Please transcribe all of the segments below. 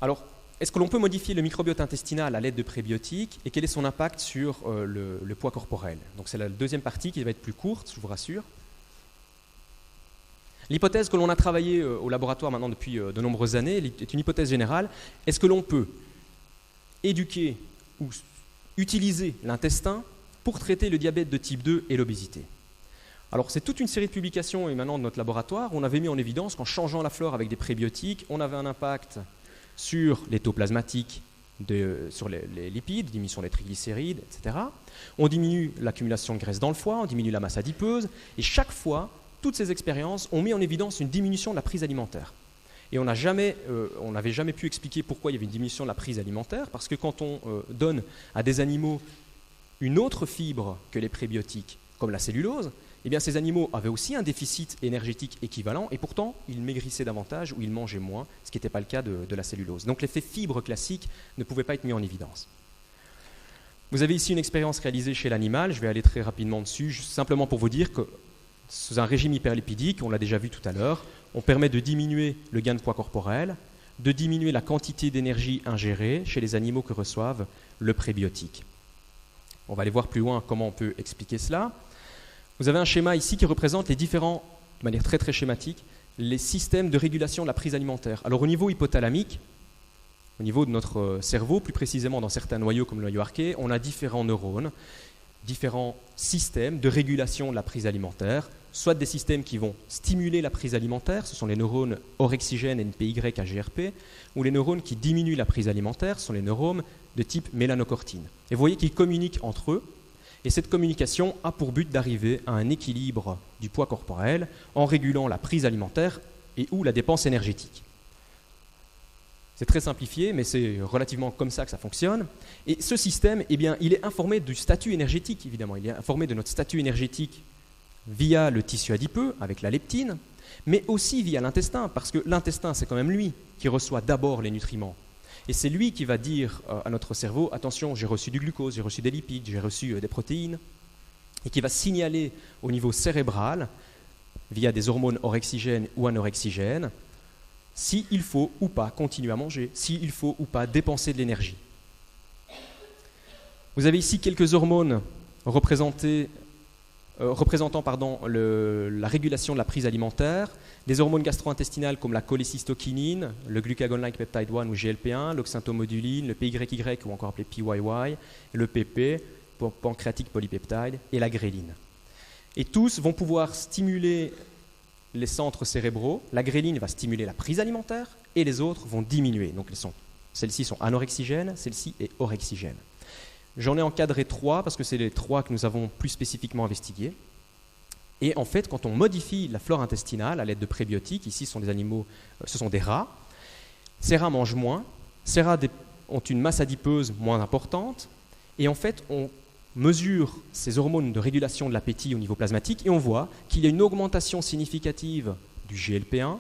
Alors, est-ce que l'on peut modifier le microbiote intestinal à l'aide de prébiotiques et quel est son impact sur le poids corporel? Donc c'est la deuxième partie qui va être plus courte, je vous rassure. L'hypothèse que l'on a travaillée au laboratoire maintenant depuis de nombreuses années est une hypothèse générale. Est-ce que l'on peut éduquer ou utiliser l'intestin pour traiter le diabète de type 2 et l'obésité? Alors c'est toute une série de publications émanant de notre laboratoire où on avait mis en évidence qu'en changeant la flore avec des prébiotiques, on avait un impact sur les taux plasmatiques, sur les lipides, diminution des triglycérides, etc. On diminue l'accumulation de graisse dans le foie, on diminue la masse adipeuse, et chaque fois, toutes ces expériences ont mis en évidence une diminution de la prise alimentaire. Et on n'avait jamais pu expliquer pourquoi il y avait une diminution de la prise alimentaire, parce que quand on donne à des animaux une autre fibre que les prébiotiques, comme la cellulose, eh bien ces animaux avaient aussi un déficit énergétique équivalent et pourtant ils maigrissaient davantage ou ils mangeaient moins, ce qui n'était pas le cas de la cellulose. Donc l'effet fibre classique ne pouvait pas être mis en évidence. Vous avez ici une expérience réalisée chez l'animal, je vais aller très rapidement dessus, simplement pour vous dire que sous un régime hyperlipidique, on l'a déjà vu tout à l'heure, on permet de diminuer le gain de poids corporel, de diminuer la quantité d'énergie ingérée chez les animaux que reçoivent le prébiotique. On va aller voir plus loin comment on peut expliquer cela. Vous avez un schéma ici qui représente les différents, de manière très très schématique, les systèmes de régulation de la prise alimentaire. Alors au niveau hypothalamique, au niveau de notre cerveau, plus précisément dans certains noyaux comme le noyau arché, on a différents neurones, différents systèmes de régulation de la prise alimentaire, soit des systèmes qui vont stimuler la prise alimentaire, ce sont les neurones orexigènes NPY-AGRP, ou les neurones qui diminuent la prise alimentaire, ce sont les neurones de type mélanocortine. Et vous voyez qu'ils communiquent entre eux, et cette communication a pour but d'arriver à un équilibre du poids corporel en régulant la prise alimentaire et ou la dépense énergétique. C'est très simplifié, mais c'est relativement comme ça que ça fonctionne. Et ce système, eh bien, il est informé du statut énergétique, évidemment. Il est informé de notre statut énergétique via le tissu adipeux, avec la leptine, mais aussi via l'intestin, parce que l'intestin, c'est quand même lui qui reçoit d'abord les nutriments. Et c'est lui qui va dire à notre cerveau, attention, j'ai reçu du glucose, j'ai reçu des lipides, j'ai reçu des protéines, et qui va signaler au niveau cérébral, via des hormones orexigènes ou anorexigènes, s'il faut ou pas continuer à manger, s'il faut ou pas dépenser de l'énergie. Vous avez ici quelques hormones représentant la régulation de la prise alimentaire, des hormones gastro-intestinales comme la cholécystokinine, le glucagon-like peptide 1 ou GLP1, l'oxyntomoduline, le PYY ou encore appelé PYY, le PP, pancréatique polypeptide, et la gréline. Et tous vont pouvoir stimuler les centres cérébraux. La gréline va stimuler la prise alimentaire et les autres vont diminuer. Donc celles-ci sont anorexigènes, celle-ci est orexigène. J'en ai encadré 3 parce que c'est les 3 que nous avons plus spécifiquement investigués. Et en fait, quand on modifie la flore intestinale à l'aide de prébiotiques, ici ce sont des rats, ces rats mangent moins, ces rats ont une masse adipeuse moins importante, et en fait, on mesure ces hormones de régulation de l'appétit au niveau plasmatique et on voit qu'il y a une augmentation significative du GLP1,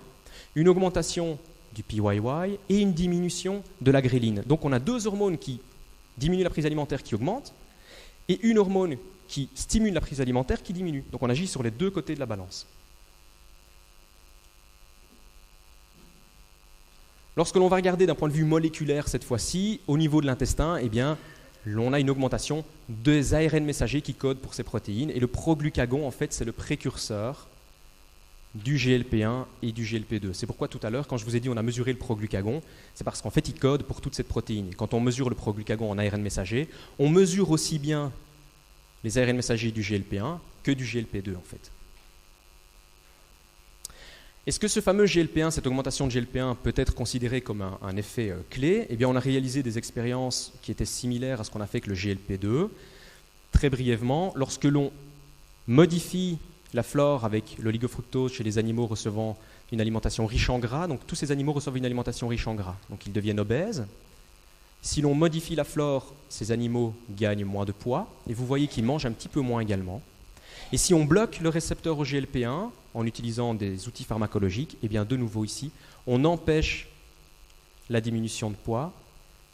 une augmentation du PYY et une diminution de la gréline. Donc on a 2 hormones qui diminuent la prise alimentaire qui augmente et une hormone qui stimule la prise alimentaire qui diminue. Donc on agit sur les 2 côtés de la balance. Lorsque l'on va regarder d'un point de vue moléculaire cette fois-ci, au niveau de l'intestin, eh bien, on a une augmentation des ARN messagers qui codent pour ces protéines. Et le proglucagon, en fait, c'est le précurseur du GLP1 et du GLP2. C'est pourquoi tout à l'heure, quand je vous ai dit on a mesuré le proglucagon, c'est parce qu'en fait, il code pour toute cette protéine. Et quand on mesure le proglucagon en ARN messager, on mesure aussi bien les ARN messagers du GLP1 que du GLP2, en fait. Est-ce que ce fameux GLP1, cette augmentation de GLP1 peut être considérée comme un effet clé? Eh bien, on a réalisé des expériences qui étaient similaires à ce qu'on a fait avec le GLP2. Très brièvement, lorsque l'on modifie la flore avec l'oligofructose chez les animaux recevant une alimentation riche en gras, donc tous ces animaux reçoivent une alimentation riche en gras, donc ils deviennent obèses. Si l'on modifie la flore, ces animaux gagnent moins de poids, et vous voyez qu'ils mangent un petit peu moins également. Et si on bloque le récepteur au GLP1 en utilisant des outils pharmacologiques, eh bien de nouveau ici, on empêche la diminution de poids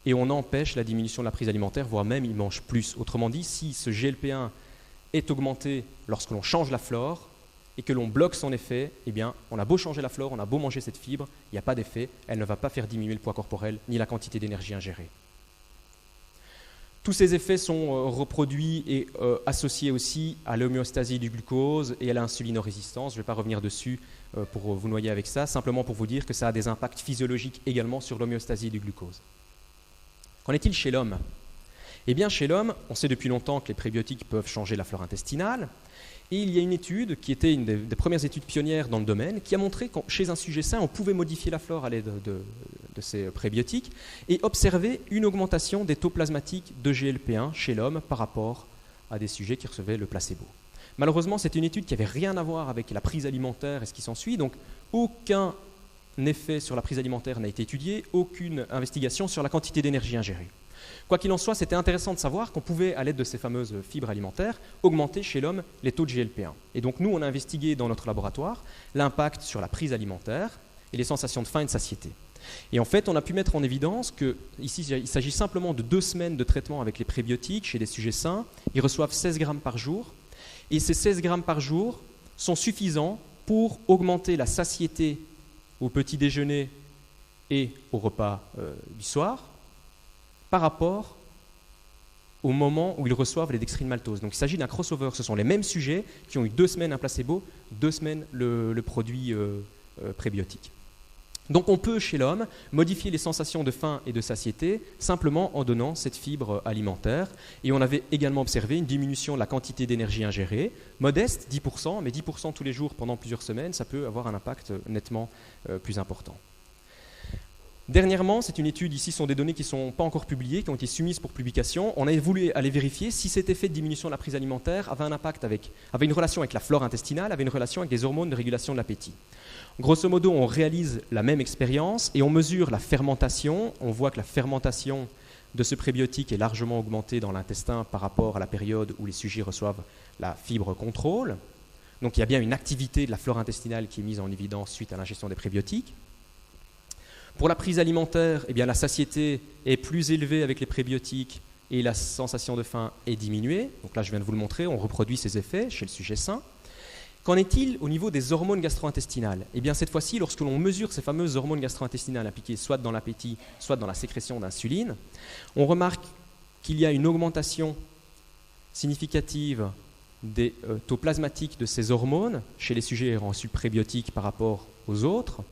et on empêche la diminution de la prise alimentaire, voire même ils mangent plus. Autrement dit, si ce GLP1 est augmenté lorsque l'on change la flore, et que l'on bloque son effet, eh bien, on a beau changer la flore, on a beau manger cette fibre, il n'y a pas d'effet, elle ne va pas faire diminuer le poids corporel ni la quantité d'énergie ingérée. Tous ces effets sont reproduits et associés aussi à l'homéostasie du glucose et à l'insulinorésistance. Je ne vais pas revenir dessus pour vous noyer avec ça, simplement pour vous dire que ça a des impacts physiologiques également sur l'homéostasie du glucose. Qu'en est-il chez l'homme ? Eh bien, chez l'homme, on sait depuis longtemps que les prébiotiques peuvent changer la flore intestinale. Et il y a une étude qui était une des premières études pionnières dans le domaine qui a montré que chez un sujet sain, on pouvait modifier la flore à l'aide de ces prébiotiques et observer une augmentation des taux plasmatiques de GLP-1 chez l'homme par rapport à des sujets qui recevaient le placebo. Malheureusement, c'est une étude qui n'avait rien à voir avec la prise alimentaire et ce qui s'ensuit, donc aucun effet sur la prise alimentaire n'a été étudié, aucune investigation sur la quantité d'énergie ingérée. Quoi qu'il en soit, c'était intéressant de savoir qu'on pouvait, à l'aide de ces fameuses fibres alimentaires, augmenter chez l'homme les taux de GLP-1. Et donc nous, on a investigué dans notre laboratoire l'impact sur la prise alimentaire et les sensations de faim et de satiété. Et en fait, on a pu mettre en évidence qu'ici, il s'agit simplement de 2 semaines de traitement avec les prébiotiques chez des sujets sains. Ils reçoivent 16 grammes par jour. Et ces 16 grammes par jour sont suffisants pour augmenter la satiété au petit déjeuner et au repas du soir, par rapport au moment où ils reçoivent les dextrine maltose. Donc il s'agit d'un crossover. Ce sont les mêmes sujets qui ont eu 2 semaines un placebo, 2 semaines le produit prébiotique. Donc on peut, chez l'homme, modifier les sensations de faim et de satiété simplement en donnant cette fibre alimentaire. Et on avait également observé une diminution de la quantité d'énergie ingérée, modeste, 10%, mais 10% tous les jours pendant plusieurs semaines, ça peut avoir un impact nettement plus important. Dernièrement, c'est une étude, ici sont des données qui ne sont pas encore publiées, qui ont été soumises pour publication. On a voulu aller vérifier si cet effet de diminution de la prise alimentaire avait un impact avait une relation avec la flore intestinale, avait une relation avec des hormones de régulation de l'appétit. Grosso modo, on réalise la même expérience et on mesure la fermentation. On voit que la fermentation de ce prébiotique est largement augmentée dans l'intestin par rapport à la période où les sujets reçoivent la fibre contrôle. Donc il y a bien une activité de la flore intestinale qui est mise en évidence suite à l'ingestion des prébiotiques. Pour la prise alimentaire, eh bien, la satiété est plus élevée avec les prébiotiques et la sensation de faim est diminuée. Donc là, je viens de vous le montrer, on reproduit ces effets chez le sujet sain. Qu'en est-il au niveau des hormones gastro-intestinales ? Eh bien, cette fois-ci, lorsque l'on mesure ces fameuses hormones gastro-intestinales impliquées soit dans l'appétit, soit dans la sécrétion d'insuline, on remarque qu'il y a une augmentation significative des taux plasmatiques de ces hormones chez les sujets ayant reçu prébiotiques par rapport aux autres.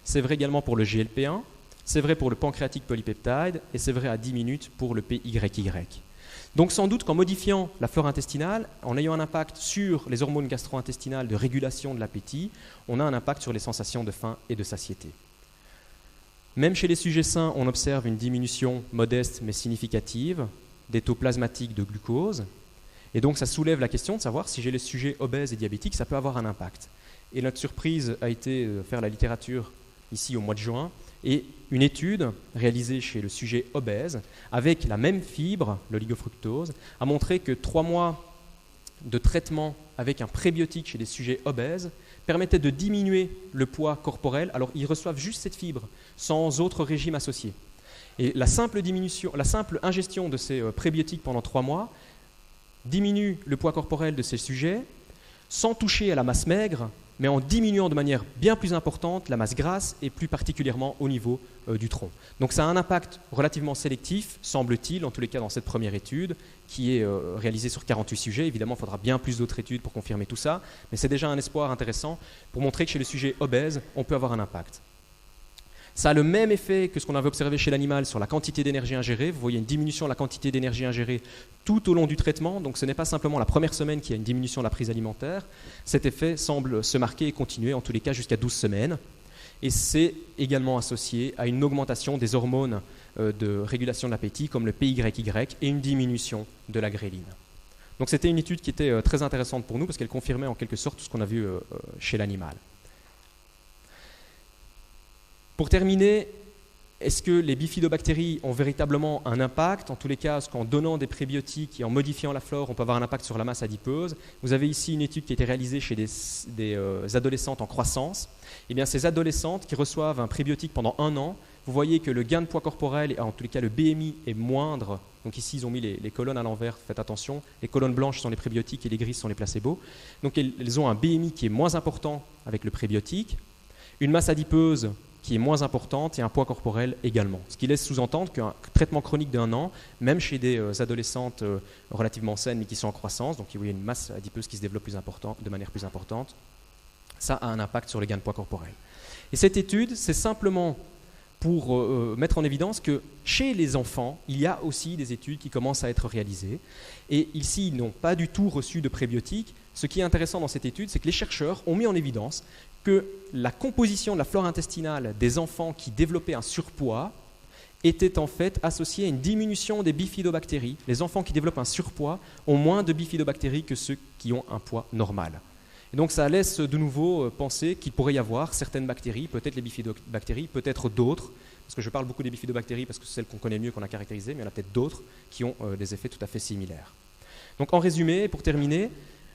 C'est vrai également pour le GLP-1, c'est vrai pour le pancréatique polypeptide et c'est vrai à 10 minutes pour le PYY. Donc sans doute qu'en modifiant la flore intestinale, en ayant un impact sur les hormones gastro-intestinales de régulation de l'appétit, on a un impact sur les sensations de faim et de satiété. Même chez les sujets sains, on observe une diminution modeste mais significative des taux plasmatiques de glucose. Et donc ça soulève la question de savoir si j'ai les sujets obèses et diabétiques, ça peut avoir un impact. Et notre surprise a été de faire la littérature ici au mois de juin, et une étude réalisée chez le sujet obèse, avec la même fibre, l'oligofructose, a montré que 3 mois de traitement avec un prébiotique chez les sujets obèses permettait de diminuer le poids corporel. Alors ils reçoivent juste cette fibre, sans autre régime associé. Et la simple ingestion de ces prébiotiques pendant 3 mois diminue le poids corporel de ces sujets sans toucher à la masse maigre, mais en diminuant de manière bien plus importante la masse grasse et plus particulièrement au niveau du tronc. Donc ça a un impact relativement sélectif, semble-t-il, en tous les cas dans cette première étude, qui est réalisée sur 48 sujets. Évidemment, il faudra bien plus d'autres études pour confirmer tout ça, mais c'est déjà un espoir intéressant pour montrer que chez les sujets obèses, on peut avoir un impact. Ça a le même effet que ce qu'on avait observé chez l'animal sur la quantité d'énergie ingérée. Vous voyez une diminution de la quantité d'énergie ingérée tout au long du traitement. Donc ce n'est pas simplement la première semaine qu'il y a une diminution de la prise alimentaire. Cet effet semble se marquer et continuer en tous les cas jusqu'à 12 semaines. Et c'est également associé à une augmentation des hormones de régulation de l'appétit comme le PYY et une diminution de la gréline. Donc c'était une étude qui était très intéressante pour nous parce qu'elle confirmait en quelque sorte tout ce qu'on a vu chez l'animal. Pour terminer, est-ce que les bifidobactéries ont véritablement un impact ? En tous les cas, est-ce qu'en donnant des prébiotiques et en modifiant la flore, on peut avoir un impact sur la masse adipeuse ? Vous avez ici une étude qui a été réalisée chez des adolescentes en croissance. Eh bien, ces adolescentes qui reçoivent un prébiotique pendant 1 an vous voyez que le gain de poids corporel, en tous les cas le BMI, est moindre. Donc ici, ils ont mis les colonnes à l'envers, faites attention. Les colonnes blanches sont les prébiotiques et les grises sont les placebos. Donc elles ont un BMI qui est moins important avec le prébiotique, une masse adipeuse qui est moins importante et un poids corporel également. Ce qui laisse sous-entendre qu'un traitement chronique d'1 an, même chez des adolescentes relativement saines mais qui sont en croissance, donc il y a une masse adipeuse qui se développe de manière plus importante, ça a un impact sur les gains de poids corporel. Et cette étude, c'est simplement pour mettre en évidence que chez les enfants, il y a aussi des études qui commencent à être réalisées. Et ici, ils n'ont pas du tout reçu de prébiotiques. Ce qui est intéressant dans cette étude, c'est que les chercheurs ont mis en évidence que la composition de la flore intestinale des enfants qui développaient un surpoids était en fait associée à une diminution des bifidobactéries. Les enfants qui développent un surpoids ont moins de bifidobactéries que ceux qui ont un poids normal. Et donc ça laisse de nouveau penser qu'il pourrait y avoir certaines bactéries, peut-être les bifidobactéries, peut-être d'autres, parce que je parle beaucoup des bifidobactéries parce que c'est celles qu'on connaît mieux, qu'on a caractérisées, mais il y en a peut-être d'autres qui ont des effets tout à fait similaires. Donc en résumé, pour terminer,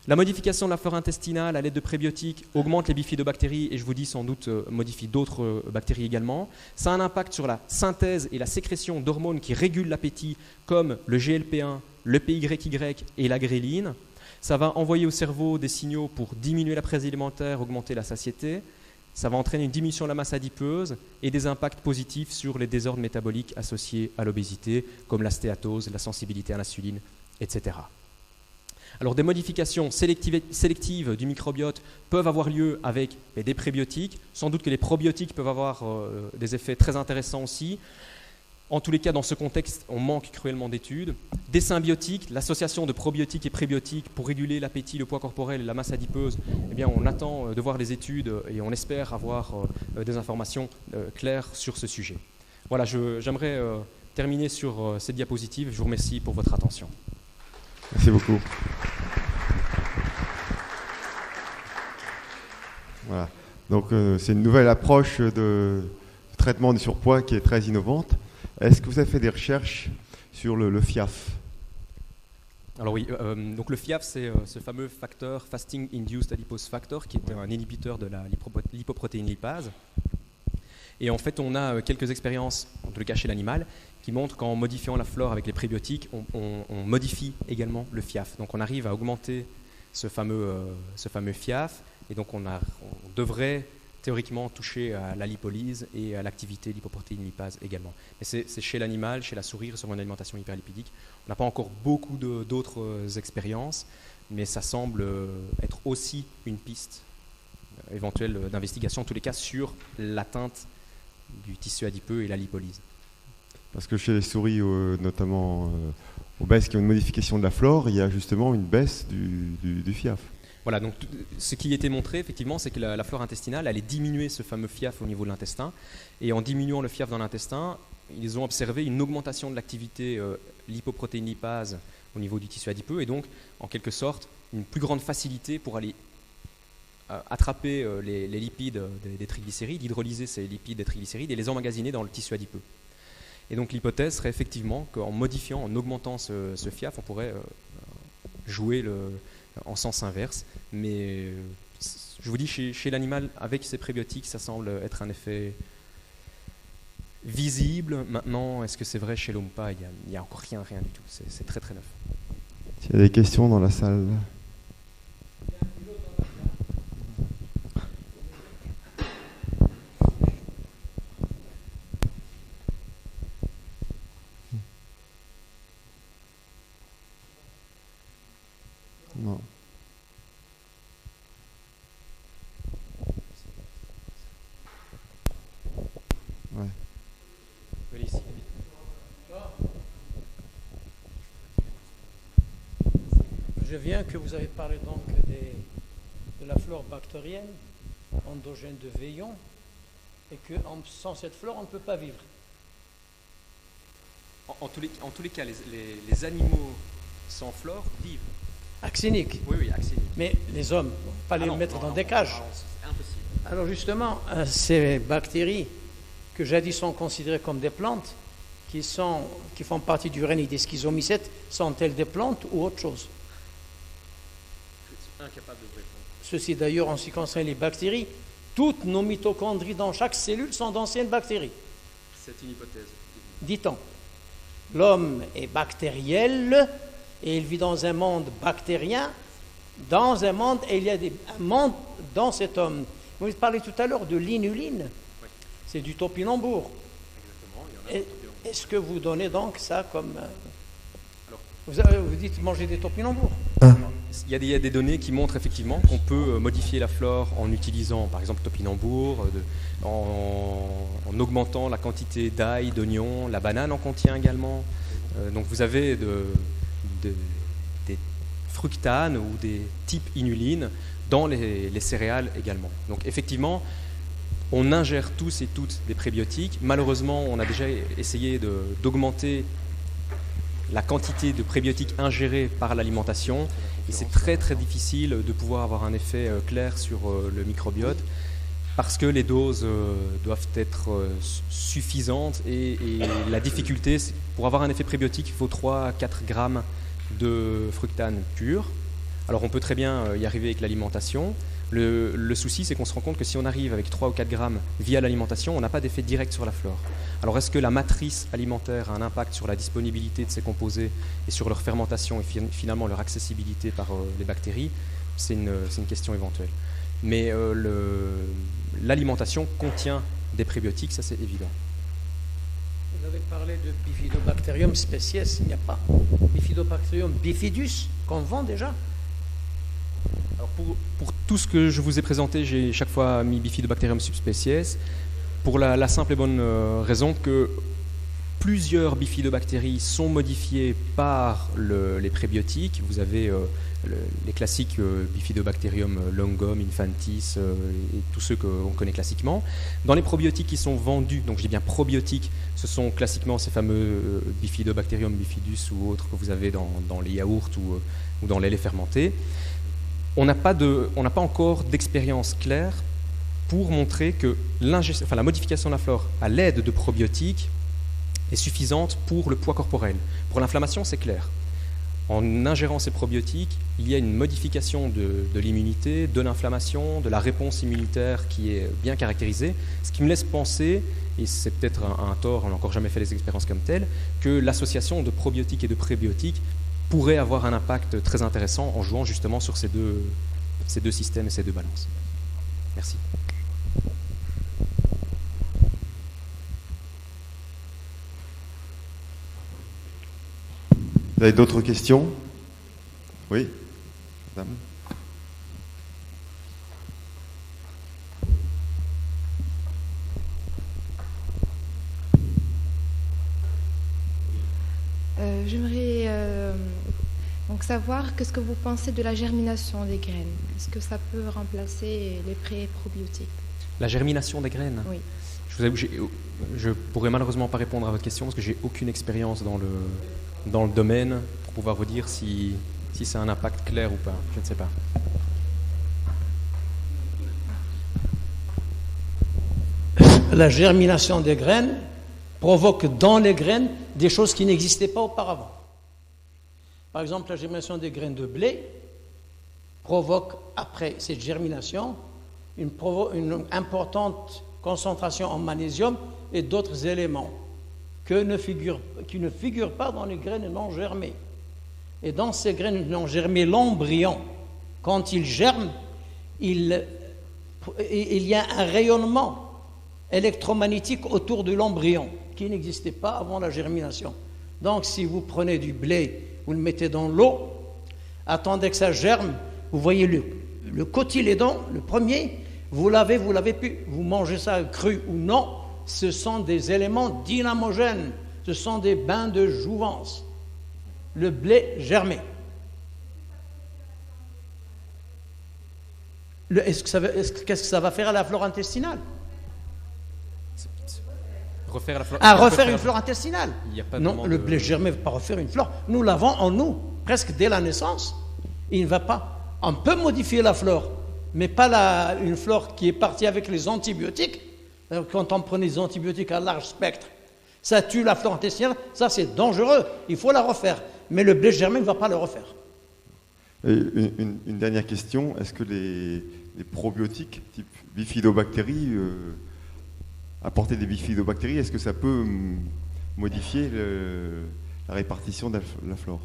la modification de la flore intestinale à l'aide de prébiotiques augmente les bifidobactéries et je vous dis sans doute modifie d'autres bactéries également. Ça a un impact sur la synthèse et la sécrétion d'hormones qui régulent l'appétit comme le GLP-1, le PYY et la gréline. Ça va envoyer au cerveau des signaux pour diminuer la prise alimentaire, augmenter la satiété. Ça va entraîner une diminution de la masse adipeuse et des impacts positifs sur les désordres métaboliques associés à l'obésité, comme la stéatose, la sensibilité à l'insuline, etc. Alors des modifications sélectives du microbiote peuvent avoir lieu avec des prébiotiques. Sans doute que les probiotiques peuvent avoir des effets très intéressants aussi. En tous les cas, dans ce contexte, on manque cruellement d'études. Des symbiotiques, l'association de probiotiques et prébiotiques pour réguler l'appétit, le poids corporel et la masse adipeuse, eh bien, on attend de voir les études et on espère avoir des informations claires sur ce sujet. Voilà, j'aimerais terminer sur cette diapositive. Je vous remercie pour votre attention. Merci beaucoup. Voilà. Donc, c'est une nouvelle approche de traitement du surpoids qui est très innovante. Est-ce que vous avez fait des recherches sur le FIAF ? Alors oui, donc le FIAF, c'est ce fameux facteur Fasting Induced Adipose Factor, qui est un inhibiteur de la lipoprotéine lipase. Et en fait, on a quelques expériences, en tout cas chez l'animal, qui montrent qu'en modifiant la flore avec les prébiotiques, on modifie également le FIAF. Donc on arrive à augmenter ce fameux FIAF, et donc on devrait théoriquement toucher à la lipolyse et à l'activité lipoprotéine lipase également. Mais c'est chez l'animal, chez la souris, sur une alimentation hyperlipidique. On n'a pas encore beaucoup d'autres expériences, mais ça semble être aussi une piste éventuelle d'investigation, en tous les cas sur l'atteinte du tissu adipeux et la lipolyse. Parce que chez les souris, notamment obèses qui ont une modification de la flore, il y a justement une baisse du FIAF. Voilà, donc ce qui a été montré, effectivement, c'est que la flore intestinale allait diminuer ce fameux FIAF au niveau de l'intestin. Et en diminuant le FIAF dans l'intestin, ils ont observé une augmentation de l'activité lipoprotéine lipase au niveau du tissu adipeux et donc, en quelque sorte, une plus grande facilité pour aller attraper les lipides des triglycérides, hydrolyser ces lipides des triglycérides et les emmagasiner dans le tissu adipeux. Et donc l'hypothèse serait effectivement qu'en modifiant, en augmentant ce FIAF, on pourrait jouer en sens inverse. Mais je vous dis, chez l'animal, avec ces prébiotiques, ça semble être un effet visible. Maintenant, est-ce que c'est vrai chez l'homme ou pas ? Il n'y a encore rien du tout. C'est très très neuf. S'il y a des questions dans la salle. Non. Ouais. Je viens que vous avez parlé donc de la flore bactérienne, endogène de Veillon, et que sans cette flore, on ne peut pas vivre. En tous les cas, les animaux sans flore vivent. Axénique. Oui, axénique. Mais les hommes, pas les mettre dans des cages. C'est impossible. Alors justement, ces bactéries que jadis sont considérées comme des plantes, qui font partie du règne des schizomycètes, sont-elles des plantes ou autre chose ? Je suis incapable de vous répondre. Ceci d'ailleurs en ce qui concerne les bactéries, toutes nos mitochondries dans chaque cellule sont d'anciennes bactéries. C'est une hypothèse. Dit-on. L'homme est bactériel et il vit dans un monde bactérien, dans un monde, et il y a un monde dans cet homme. Vous parlez tout à l'heure de l'inuline. Oui. C'est du topinambour. Exactement. Il y en a un Est-ce que vous donnez donc ça comme... Alors. Vous dites manger des topinambours? Il y a des données qui montrent effectivement qu'on peut modifier la flore en utilisant par exemple topinambour, en augmentant la quantité d'ail, d'oignons, la banane en contient également. Donc vous avez des fructanes ou des types inulines dans les céréales également. Donc effectivement, on ingère tous et toutes des prébiotiques. Malheureusement, on a déjà essayé d'augmenter la quantité de prébiotiques ingérés par l'alimentation et c'est très très difficile de pouvoir avoir un effet clair sur le microbiote parce que les doses doivent être suffisantes et la difficulté, c'est pour avoir un effet prébiotique, il faut 3 à 4 grammes de fructane pur. Alors on peut très bien y arriver avec l'alimentation. Le souci, c'est qu'on se rend compte que si on arrive avec 3 ou 4 grammes via l'alimentation, on n'a pas d'effet direct sur la flore. Alors est-ce que la matrice alimentaire a un impact sur la disponibilité de ces composés et sur leur fermentation et finalement leur accessibilité par les bactéries? C'est une question éventuelle. Mais l'alimentation contient des prébiotiques, ça c'est évident. Vous avez parlé de Bifidobacterium species, il n'y a pas Bifidobacterium bifidus qu'on vend déjà? Alors pour tout ce que je vous ai présenté, j'ai chaque fois mis Bifidobacterium subspecies pour la simple et bonne raison que plusieurs bifidobactéries sont modifiées par les prébiotiques. Vous avez les classiques Bifidobacterium longum, infantis et tous ceux qu'on connaît classiquement. Dans les probiotiques qui sont vendus, donc je dis bien probiotiques, ce sont classiquement ces fameux Bifidobacterium bifidus ou autres que vous avez dans les yaourts ou dans les laits fermentés. On n'a pas encore d'expérience claire pour montrer que la modification de la flore à l'aide de probiotiques est suffisante pour le poids corporel. Pour l'inflammation, c'est clair. En ingérant ces probiotiques, il y a une modification de l'immunité, de l'inflammation, de la réponse immunitaire qui est bien caractérisée, ce qui me laisse penser, et c'est peut-être un tort, on n'a encore jamais fait les expériences comme telles, que l'association de probiotiques et de prébiotiques pourrait avoir un impact très intéressant en jouant justement sur ces deux systèmes et ces deux balances. Merci. Vous avez d'autres questions? Oui, madame. J'aimerais donc savoir qu'est-ce que vous pensez de la germination des graines. Est-ce que ça peut remplacer les pré-probiotiques? La germination des graines? Oui. Je pourrais malheureusement pas répondre à votre question parce que j'ai aucune expérience dans le domaine pour pouvoir vous dire si c'est un impact clair ou pas. Je ne sais pas. La germination des graines provoque dans les graines des choses qui n'existaient pas auparavant. Par exemple, la germination des graines de blé provoque, après cette germination, une importante concentration en magnésium et d'autres éléments qui ne figurent pas dans les graines non germées. Et dans ces graines non germées, l'embryon, quand il germe, il y a un rayonnement électromagnétique autour de l'embryon qui n'existait pas avant la germination. Donc, si vous prenez du blé, vous le mettez dans l'eau, attendez que ça germe, vous voyez le cotylédon, le premier, vous l'avez pu, vous mangez ça cru ou non, ce sont des éléments dynamogènes, ce sont des bains de jouvence. Le blé germé. Qu'est-ce que ça va faire à la flore intestinale? Refaire une flore intestinale. Non, le blé germé ne va pas refaire une flore. Nous l'avons en nous, presque dès la naissance. Il ne va pas. On peut modifier la flore, mais pas une flore qui est partie avec les antibiotiques. Quand on prenait des antibiotiques à large spectre, ça tue la flore intestinale. Ça, c'est dangereux. Il faut la refaire. Mais le blé germé ne va pas le refaire. Une dernière question. Est-ce que les probiotiques type bifidobactéries apporter des bifidobactéries, est-ce que ça peut modifier la répartition de la flore?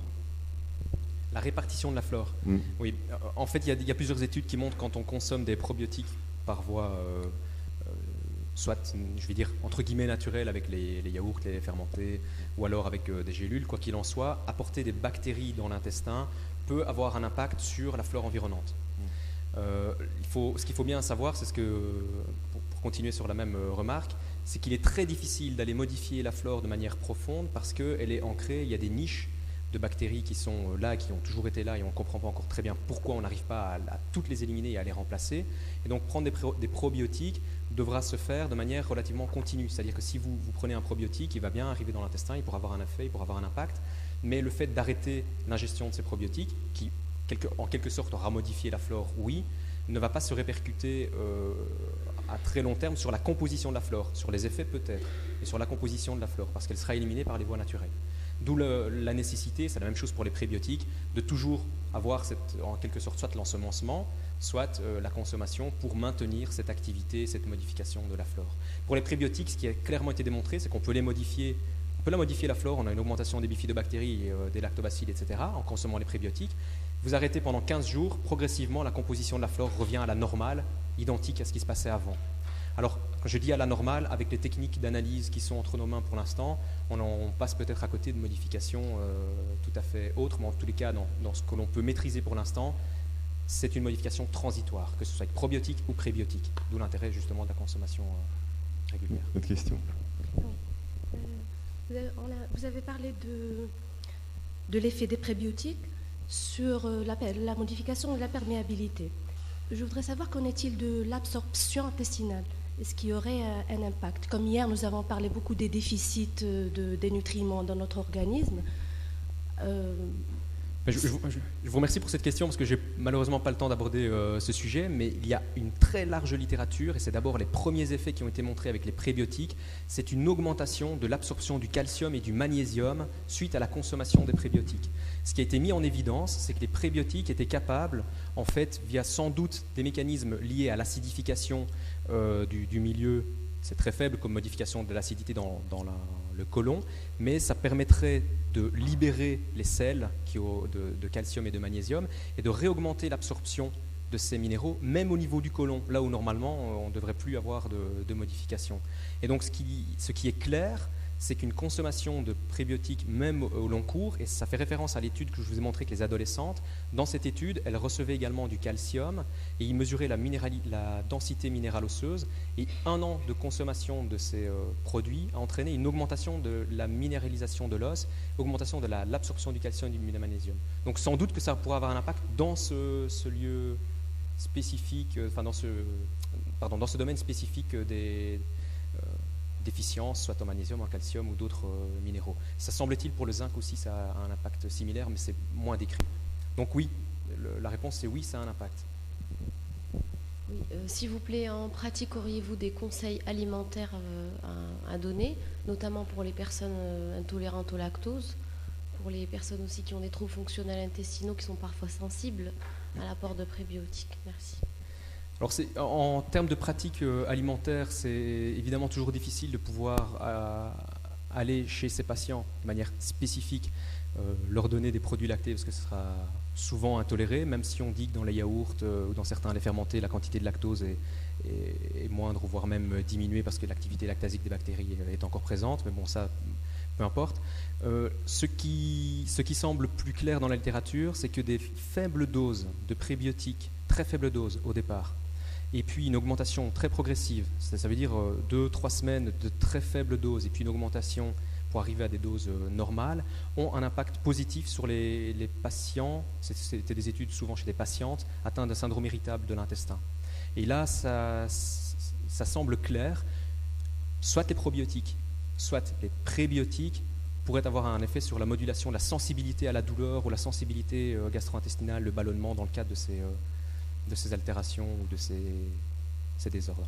La répartition de la flore. Oui, en fait, il y a plusieurs études qui montrent quand on consomme des probiotiques par voie, soit, je vais dire, entre guillemets naturelle avec les yaourts, les ce ou alors avec des gélules, quoi qu'il en soit, apporter des bactéries dans l'intestin peut avoir un impact sur la flore environnante. Ce qu'il faut bien savoir, c'est pour continuer sur la même remarque, c'est qu'il est très difficile d'aller modifier la flore de manière profonde parce qu'elle est ancrée, il y a des niches de bactéries qui sont là, qui ont toujours été là et on ne comprend pas encore très bien pourquoi on n'arrive pas à toutes les éliminer et à les remplacer. Et donc prendre des probiotiques devra se faire de manière relativement continue. C'est-à-dire que si vous prenez un probiotique, il va bien arriver dans l'intestin, il pourra avoir un effet, il pourra avoir un impact, mais le fait d'arrêter l'ingestion de ces probiotiques, qui en quelque sorte aura modifié la flore, oui, ne va pas se répercuter à très long terme sur la composition de la flore, sur les effets peut-être, mais sur la composition de la flore, parce qu'elle sera éliminée par les voies naturelles. D'où la nécessité, c'est la même chose pour les prébiotiques, de toujours avoir en quelque sorte soit l'ensemencement, soit la consommation pour maintenir cette activité, cette modification de la flore. Pour les prébiotiques, ce qui a clairement été démontré, c'est qu'on peut modifier la flore, on a une augmentation des bifidobactéries, des lactobacilles, etc., en consommant les prébiotiques. Vous arrêtez pendant 15 jours, progressivement, la composition de la flore revient à la normale, identique à ce qui se passait avant. Alors, quand je dis à la normale, avec les techniques d'analyse qui sont entre nos mains pour l'instant, on passe peut-être à côté de modifications tout à fait autres, mais en tous les cas, dans ce que l'on peut maîtriser pour l'instant, c'est une modification transitoire, que ce soit avec probiotique ou prébiotique, d'où l'intérêt justement de la consommation régulière. Autre question. Oui. Vous avez parlé de l'effet des prébiotiques sur la modification de la perméabilité. Je voudrais savoir qu'en est-il de l'absorption intestinale? Est-ce qu'il y aurait un impact? Comme hier, nous avons parlé beaucoup des déficits des nutriments dans notre organisme. Je vous remercie pour cette question parce que j'ai malheureusement pas le temps d'aborder ce sujet, mais il y a une très large littérature et c'est d'abord les premiers effets qui ont été montrés avec les prébiotiques. C'est une augmentation de l'absorption du calcium et du magnésium suite à la consommation des prébiotiques. Ce qui a été mis en évidence, c'est que les prébiotiques étaient capables, en fait, via sans doute des mécanismes liés à l'acidification du milieu. C'est très faible comme modification de l'acidité dans le côlon, mais ça permettrait de libérer les sels de calcium et de magnésium et de réaugmenter l'absorption de ces minéraux, même au niveau du côlon, là où normalement on ne devrait plus avoir de modification. Et donc ce qui est clair, c'est qu'une consommation de prébiotiques, même au long cours, et ça fait référence à l'étude que je vous ai montrée avec les adolescentes, dans cette étude, elles recevaient également du calcium et ils mesuraient la densité minérale osseuse et 1 an de consommation de ces produits a entraîné une augmentation de la minéralisation de l'os, augmentation de l'absorption du calcium et du magnésium. Donc sans doute que ça pourra avoir un impact dans ce lieu spécifique, dans ce domaine spécifique des déficiences, soit en magnésium, en calcium ou d'autres minéraux. Ça semble-t-il pour le zinc aussi, ça a un impact similaire, mais c'est moins décrit. Donc oui, la réponse c'est oui, ça a un impact. Oui, s'il vous plaît, en pratique, auriez-vous des conseils alimentaires à donner, notamment pour les personnes intolérantes au lactose, pour les personnes aussi qui ont des troubles fonctionnels intestinaux qui sont parfois sensibles à l'apport de prébiotiques? Merci. Alors en termes de pratiques alimentaires, c'est évidemment toujours difficile de pouvoir aller chez ces patients de manière spécifique, leur donner des produits lactés parce que ce sera souvent intoléré, même si on dit que dans les yaourts ou dans certains laits fermentés, la quantité de lactose est moindre, voire même diminuée parce que l'activité lactasique des bactéries est encore présente, mais bon, ça, peu importe. Ce qui semble plus clair dans la littérature, c'est que des faibles doses de prébiotiques, très faibles doses au départ, et puis une augmentation très progressive, ça veut dire 2-3 semaines de très faibles doses, et puis une augmentation pour arriver à des doses normales, ont un impact positif sur les patients. C'était des études souvent chez des patientes atteintes d'un syndrome irritable de l'intestin. Et là, ça semble clair, soit les probiotiques, soit les prébiotiques pourraient avoir un effet sur la modulation de la sensibilité à la douleur ou la sensibilité gastro-intestinale, le ballonnement dans le cadre de ces altérations ou de ces désordres.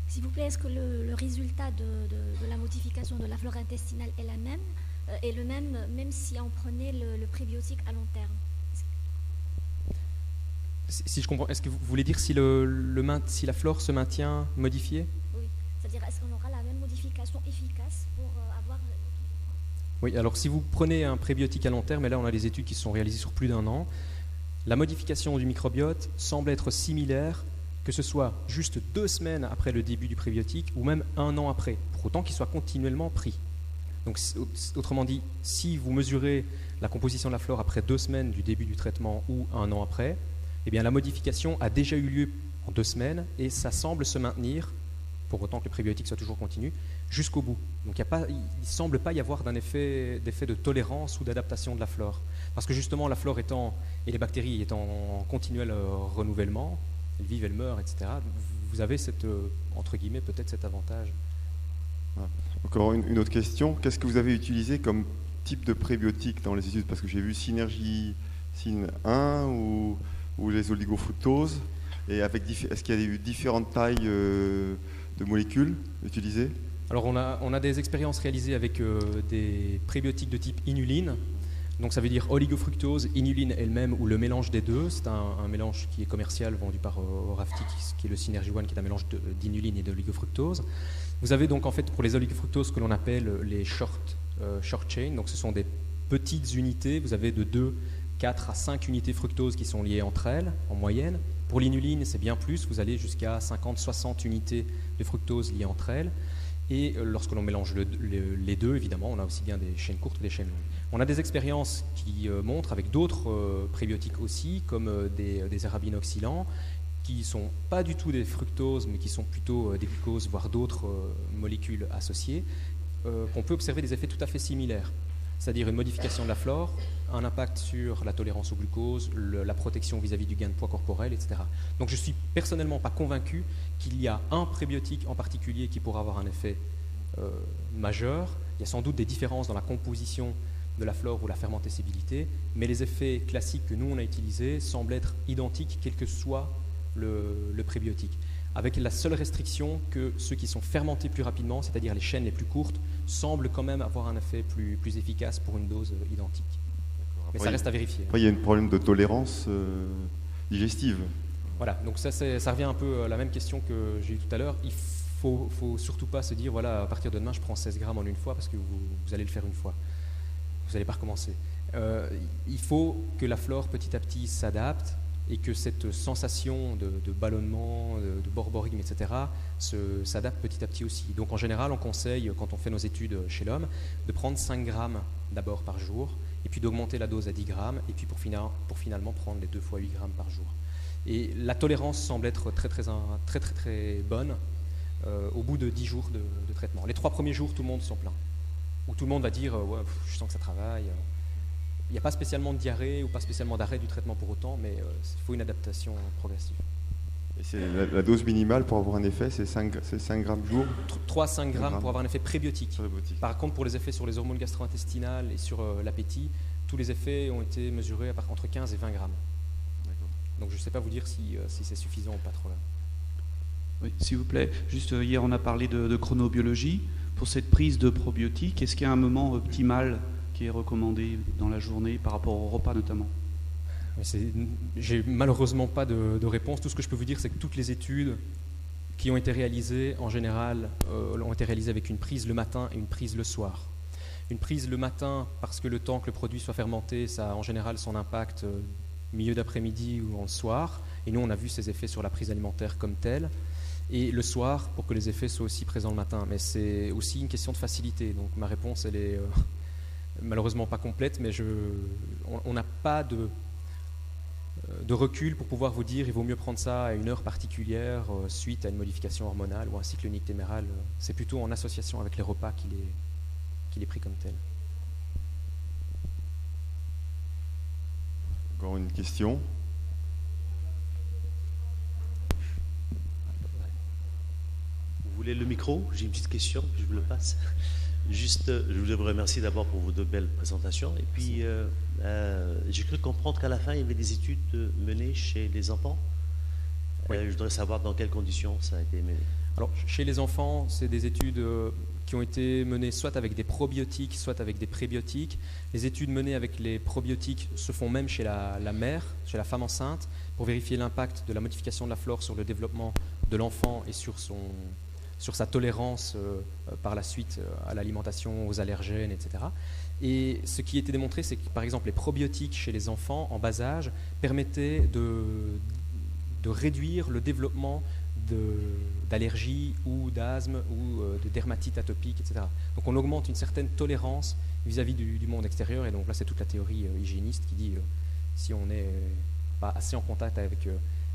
S'il vous plaît, est-ce que le résultat de la modification de la flore intestinale est le même si on prenait le prébiotique à long terme? Si je comprends, est-ce que vous voulez dire si, si la flore se maintient modifiée? Oui, c'est-à-dire est-ce qu'on aura la même modification efficace pour avoir... Oui, alors si vous prenez un prébiotique à long terme, et là on a des études qui se sont réalisées sur plus d'1 an, la modification du microbiote semble être similaire, que ce soit juste 2 semaines après le début du prébiotique ou même 1 an après, pour autant qu'il soit continuellement pris. Donc, autrement dit, si vous mesurez la composition de la flore après 2 semaines du début du traitement ou 1 an après, eh bien, la modification a déjà eu lieu en 2 semaines et ça semble se maintenir, pour autant que le prébiotique soit toujours continu, jusqu'au bout. Donc, il ne semble pas y avoir d'effet de tolérance ou d'adaptation de la flore. Parce que justement, la flore et les bactéries étant en continuel renouvellement, elles vivent, elles meurent, etc., vous avez entre guillemets, peut-être cet avantage. Voilà. Encore une autre question. Qu'est-ce que vous avez utilisé comme type de prébiotique dans les études? Parce que j'ai vu Synergicine 1 ou les oligofructoses. Et est-ce qu'il y a eu différentes tailles de molécules utilisées? Alors on a des expériences réalisées avec des prébiotiques de type inuline. Donc ça veut dire oligofructose, inuline elle-même ou le mélange des deux. C'est un mélange qui est commercial vendu par Orafti, qui est le Synergy One, qui est un mélange d'inuline et d'oligofructose. Vous avez donc en fait pour les oligofructoses ce que l'on appelle les short chain. Donc ce sont des petites unités. Vous avez de 2, 4 à 5 unités fructose qui sont liées entre elles en moyenne. Pour l'inuline, c'est bien plus. Vous allez jusqu'à 50, 60 unités de fructose liées entre elles. Et lorsque l'on mélange les deux, évidemment, on a aussi bien des chaînes courtes que des chaînes longues. On a des expériences qui montrent avec d'autres prébiotiques aussi, comme des arabinoxylants, qui ne sont pas du tout des fructoses, mais qui sont plutôt des glucoses, voire d'autres molécules associées, qu'on peut observer des effets tout à fait similaires. C'est-à-dire une modification de la flore, un impact sur la tolérance au glucose, la protection vis-à-vis du gain de poids corporel, etc. Donc je ne suis personnellement pas convaincu qu'il y a un prébiotique en particulier qui pourra avoir un effet majeur. Il y a sans doute des différences dans la composition de la flore ou la fermentescibilité, mais les effets classiques que nous on a utilisés semblent être identiques quel que soit le prébiotique, avec la seule restriction que ceux qui sont fermentés plus rapidement, c'est-à-dire les chaînes les plus courtes, semblent quand même avoir un effet plus efficace pour une dose identique. Mais ça reste à vérifier. Après, il y a un problème de tolérance digestive. Voilà, donc ça revient un peu à la même question que j'ai eue tout à l'heure. Il faut surtout pas se dire, voilà, à partir de demain, je prends 16 grammes en une fois, parce que vous allez le faire une fois. Vous n'allez pas recommencer. Il faut que la flore, petit à petit, s'adapte et que cette sensation de ballonnement, de borborigme, etc., s'adapte petit à petit aussi. Donc en général, on conseille, quand on fait nos études chez l'homme, de prendre 5 grammes d'abord par jour, et puis d'augmenter la dose à 10 grammes, et puis pour finalement prendre les 2 fois 8 grammes par jour. Et la tolérance semble être très bonne au bout de 10 jours de traitement. Les 3 premiers jours, tout le monde s'en plaint. Où tout le monde va dire ouais, je sens que ça travaille. Il n'y a pas spécialement de diarrhée ou pas spécialement d'arrêt du traitement pour autant, mais il faut une adaptation progressive. Et c'est la dose minimale pour avoir un effet, c'est 5 grammes jour? 3-5 grammes pour avoir un effet prébiotique. Par contre, pour les effets sur les hormones gastro-intestinales et sur l'appétit, tous les effets ont été mesurés entre 15 et 20 grammes. Donc je ne sais pas vous dire si c'est suffisant ou pas trop là. Oui, s'il vous plaît. Juste hier, on a parlé de chronobiologie. Pour cette prise de probiotiques, est-ce qu'il y a un moment optimal qui est recommandé dans la journée par rapport au repas notamment? J'ai malheureusement pas de réponse. Tout ce que je peux vous dire, c'est que toutes les études qui ont été réalisées, en général, ont été réalisées avec une prise le matin et une prise le soir. Une prise le matin, parce que le temps que le produit soit fermenté, ça a en général son impact milieu d'après-midi ou en soir. Et nous, on a vu ces effets sur la prise alimentaire comme telle. Et le soir, pour que les effets soient aussi présents le matin. Mais c'est aussi une question de facilité. Donc ma réponse, elle est malheureusement pas complète, mais on n'a pas de recul pour pouvoir vous dire il vaut mieux prendre ça à une heure particulière suite à une modification hormonale ou un cycle nictéméral. C'est plutôt en association avec les repas qu'il est pris comme tel. Encore une question? Vous voulez le micro? J'ai une petite question, puis je vous le passe. Juste, je voulais vous remercier d'abord pour vos 2 belles présentations. Et puis, j'ai cru comprendre qu'à la fin, il y avait des études menées chez les enfants. Oui. Je voudrais savoir dans quelles conditions ça a été mené. Alors, chez les enfants, c'est des études qui ont été menées soit avec des probiotiques, soit avec des prébiotiques. Les études menées avec les probiotiques se font même chez la mère, chez la femme enceinte, pour vérifier l'impact de la modification de la flore sur le développement de l'enfant et sur sa tolérance par la suite à l'alimentation, aux allergènes, etc. Et ce qui a été démontré, c'est que par exemple les probiotiques chez les enfants en bas âge permettaient de réduire le développement d'allergies ou d'asthme ou de dermatite atopique, etc. Donc on augmente une certaine tolérance vis-à-vis du monde extérieur, et donc là c'est toute la théorie hygiéniste qui dit si on n'est pas assez en contact avec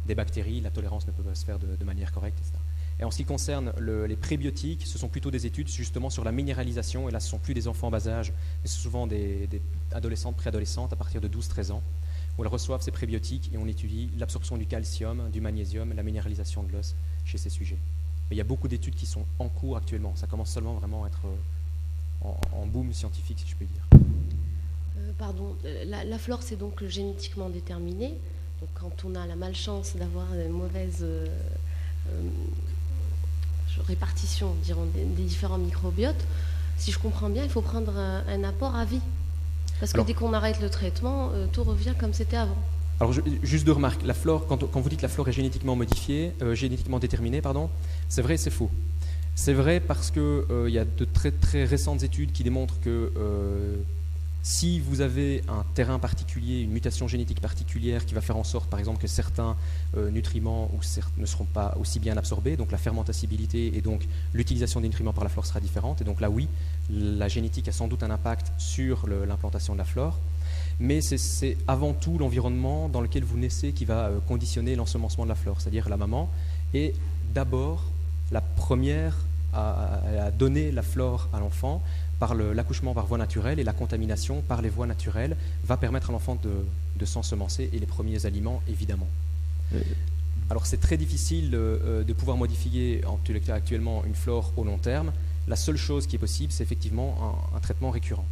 des bactéries, la tolérance ne peut pas se faire de manière correcte, etc. Et en ce qui concerne les prébiotiques, ce sont plutôt des études justement sur la minéralisation, et là ce ne sont plus des enfants en bas âge, mais c'est souvent des adolescentes, préadolescentes à partir de 12-13 ans, où elles reçoivent ces prébiotiques et on étudie l'absorption du calcium, du magnésium, la minéralisation de l'os chez ces sujets. Mais il y a beaucoup d'études qui sont en cours actuellement, ça commence seulement vraiment à être en boom scientifique, si je puis dire. La flore, c'est donc génétiquement déterminé. Donc quand on a la malchance d'avoir une mauvaise répartition, dirons, des différents microbiotes, si je comprends bien, il faut prendre un apport à vie. Parce que dès qu'on arrête le traitement, tout revient comme c'était avant. Alors, juste deux remarques. La flore, quand vous dites que la flore est génétiquement modifiée, génétiquement déterminée, c'est vrai et c'est faux. C'est vrai parce qu'il y a de très, très récentes études qui démontrent que si vous avez un terrain particulier, une mutation génétique particulière qui va faire en sorte, par exemple, que certains nutriments ne seront pas aussi bien absorbés, donc la fermentabilité et donc l'utilisation des nutriments par la flore sera différente. Et donc là, oui, la génétique a sans doute un impact sur l'implantation de la flore. Mais c'est avant tout l'environnement dans lequel vous naissez qui va conditionner l'ensemencement de la flore. C'est-à-dire la maman est d'abord la première à donner la flore à l'enfant par l'accouchement par voie naturelle, et la contamination par les voies naturelles va permettre à l'enfant de s'ensemencer, et les premiers aliments, évidemment. Alors c'est très difficile de pouvoir modifier actuellement une flore au long terme. La seule chose qui est possible, c'est effectivement un traitement récurrent.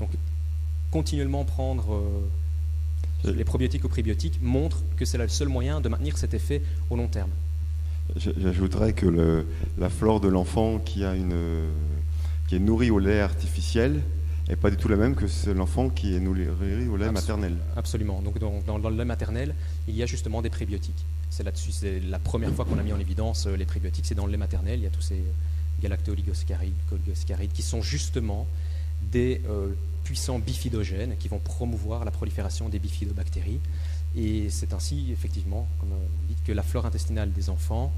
Donc continuellement prendre les probiotiques ou prébiotiques montre que c'est le seul moyen de maintenir cet effet au long terme. J'ajouterais que la flore de l'enfant qui est nourri au lait artificiel n'est pas du tout la même que l'enfant qui est nourri au lait maternel. Absolument. Donc dans le lait maternel, il y a justement des prébiotiques. C'est là-dessus, c'est la première fois qu'on a mis en évidence les prébiotiques, c'est dans le lait maternel. Il y a tous ces galacto-oligosaccharides, choligosaccharides, qui sont justement des puissants bifidogènes qui vont promouvoir la prolifération des bifidobactéries. Et c'est ainsi, effectivement, comme on dit, que la flore intestinale des enfants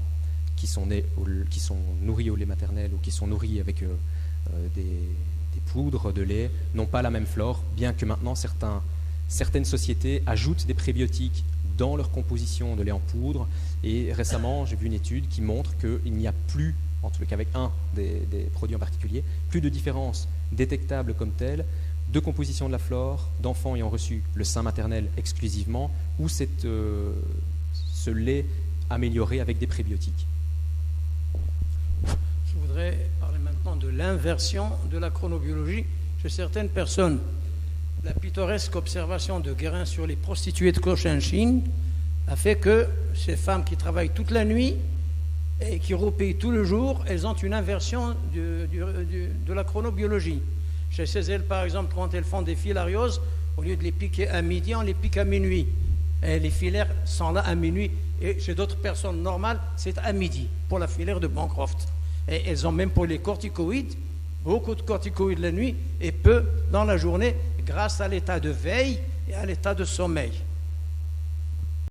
qui sont nourris au lait maternel ou qui sont nourris avec des poudres de lait n'ont pas la même flore, bien que maintenant certaines sociétés ajoutent des prébiotiques dans leur composition de lait en poudre. Et récemment, j'ai vu une étude qui montre qu'il n'y a plus, en tout cas avec un des produits en particulier, plus de différence détectable comme telle de composition de la flore d'enfants ayant reçu le sein maternel exclusivement ou ce lait amélioré avec des prébiotiques. Je voudrais parler maintenant de l'inversion de la chronobiologie chez certaines personnes. La pittoresque observation de Guérin sur les prostituées de Cochinchine a fait que ces femmes qui travaillent toute la nuit et qui roupillent tout le jour, elles ont une inversion de la chronobiologie. Chez elles, par exemple, quand elles font des filarioses, au lieu de les piquer à midi, on les pique à minuit. Et les filaires sont là à minuit. Et chez d'autres personnes normales, c'est à midi, pour la filaire de Bancroft. Et elles ont même pour les corticoïdes, beaucoup de corticoïdes la nuit et peu dans la journée, grâce à l'état de veille et à l'état de sommeil.